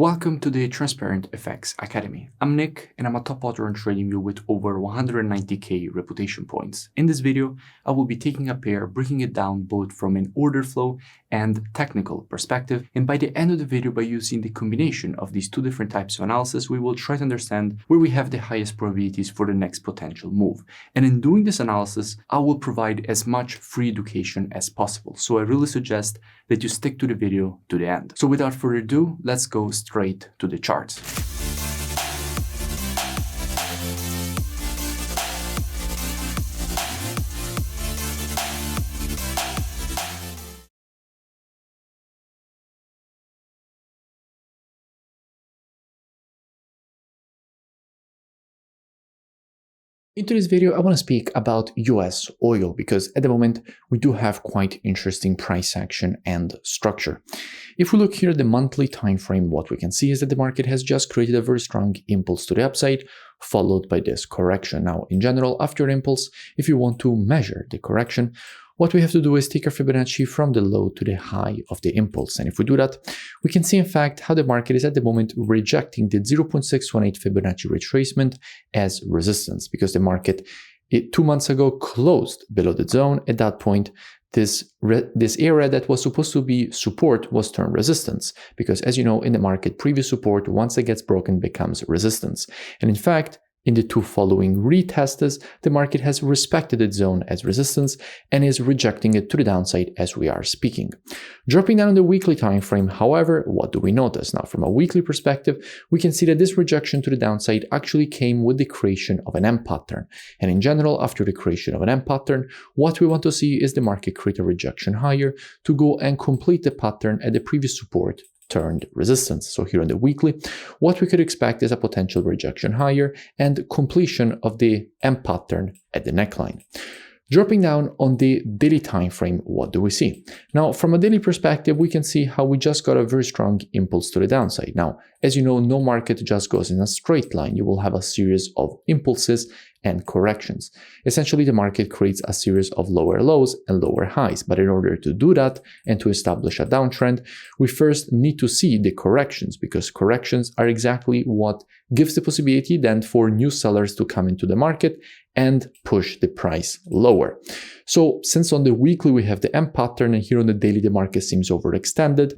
Welcome to the Transparent FX Academy. I'm Nick and I'm a top author on TradingView with over 190k reputation points. In this video, I will be taking a pair, breaking it down both from an order flow and technical perspective. And by the end of the video, by using the combination of these two different types of analysis, we will try to understand where we have the highest probabilities for the next potential move. And in doing this analysis, I will provide as much free education as possible. So I really suggest that you stick to the video to the end. So without further ado, let's go straight to the charts. In today's video, I want to speak about US oil because at the moment we do have quite interesting price action and structure. If we look here at the monthly time frame, what we can see is that the market has just created a very strong impulse to the upside, followed by this correction. Now, in general, after an impulse, if you want to measure the correction, what we have to do is take a Fibonacci from the low to the high of the impulse. And if we do that, we can see in fact how the market is at the moment rejecting the 0.618 Fibonacci retracement as resistance, because the market 2 months ago closed below the zone. At that point, this area that was supposed to be support was turned resistance, because as you know, in the market, previous support, once it gets broken, becomes resistance. And in fact, in the two following retests, the market has respected its zone as resistance and is rejecting it to the downside as we are speaking. Dropping down on the weekly time frame, however, what do we notice? Now, from a weekly perspective, we can see that this rejection to the downside actually came with the creation of an M pattern. And in general, after the creation of an M pattern, what we want to see is the market create a rejection higher to go and complete the pattern at the previous support turned resistance. So here on the weekly, what we could expect is a potential rejection higher and completion of the M pattern at the neckline. Dropping down on the daily time frame, what do we see? Now, from a daily perspective, we can see how we just got a very strong impulse to the downside. Now, as you know, no market just goes in a straight line. You will have a series of impulses and corrections. Essentially, the market creates a series of lower lows and lower highs. But in order to do that and to establish a downtrend, we first need to see the corrections, because corrections are exactly what gives the possibility then for new sellers to come into the market and push the price lower. So since on the weekly we have the M pattern and here on the daily the market seems overextended,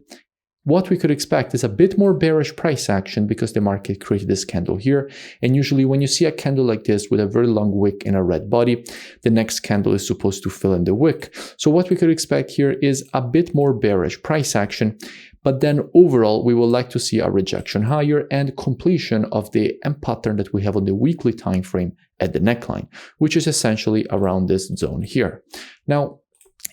what we could expect is a bit more bearish price action because the market created this candle here. And usually when you see a candle like this with a very long wick and a red body, the next candle is supposed to fill in the wick. So what we could expect here is a bit more bearish price action. But then overall, we would like to see a rejection higher and completion of the M pattern that we have on the weekly time frame at the neckline, which is essentially around this zone here. Now,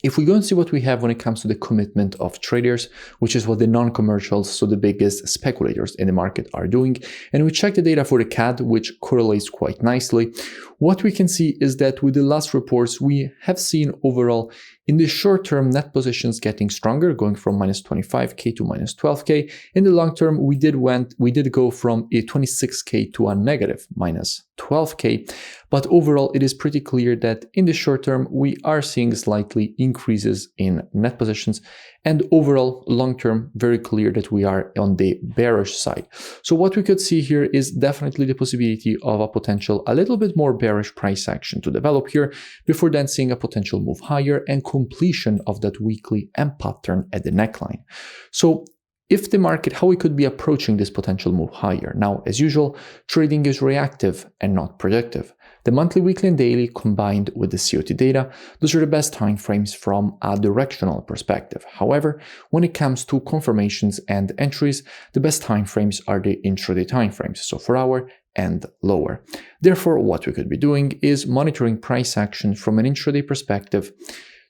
if we go and see what we have when it comes to the commitment of traders, which is what the non-commercials, so the biggest speculators in the market are doing, and we check the data for the CAD, which correlates quite nicely, what we can see is that with the last reports, we have seen overall in the short term net positions getting stronger, going from minus 25k to minus 12k. In the long term, we did go from a 26k to a negative minus 12k. But overall, it is pretty clear that in the short term, we are seeing slightly increases in net positions. And overall, long term, very clear that we are on the bearish side. So what we could see here is definitely the possibility of a potential a little bit more bearish price action to develop here before then seeing a potential move higher and completion of that weekly M pattern at the neckline. So if the market, how we could be approaching this potential move higher. Now, as usual, trading is reactive and not predictive. The monthly, weekly, and daily combined with the COT data, those are the best time frames from a directional perspective. However, when it comes to confirmations and entries, the best time frames are the intraday time frames, so 4 hour and lower. Therefore, what we could be doing is monitoring price action from an intraday perspective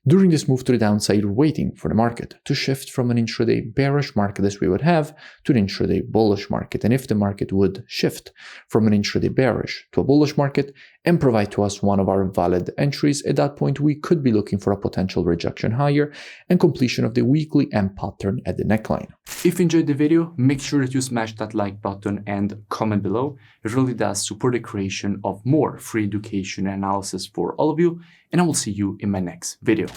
during this move to the downside, waiting for the market to shift from an intraday bearish market as we would have to an intraday bullish market. And if the market would shift from an intraday bearish to a bullish market and provide to us one of our valid entries, at that point we could be looking for a potential rejection higher and completion of the weekly M pattern at the neckline. If you enjoyed the video, make sure that you smash that like button and comment below. It really does support the creation of more free education and analysis for all of you, and I will see you in my next video.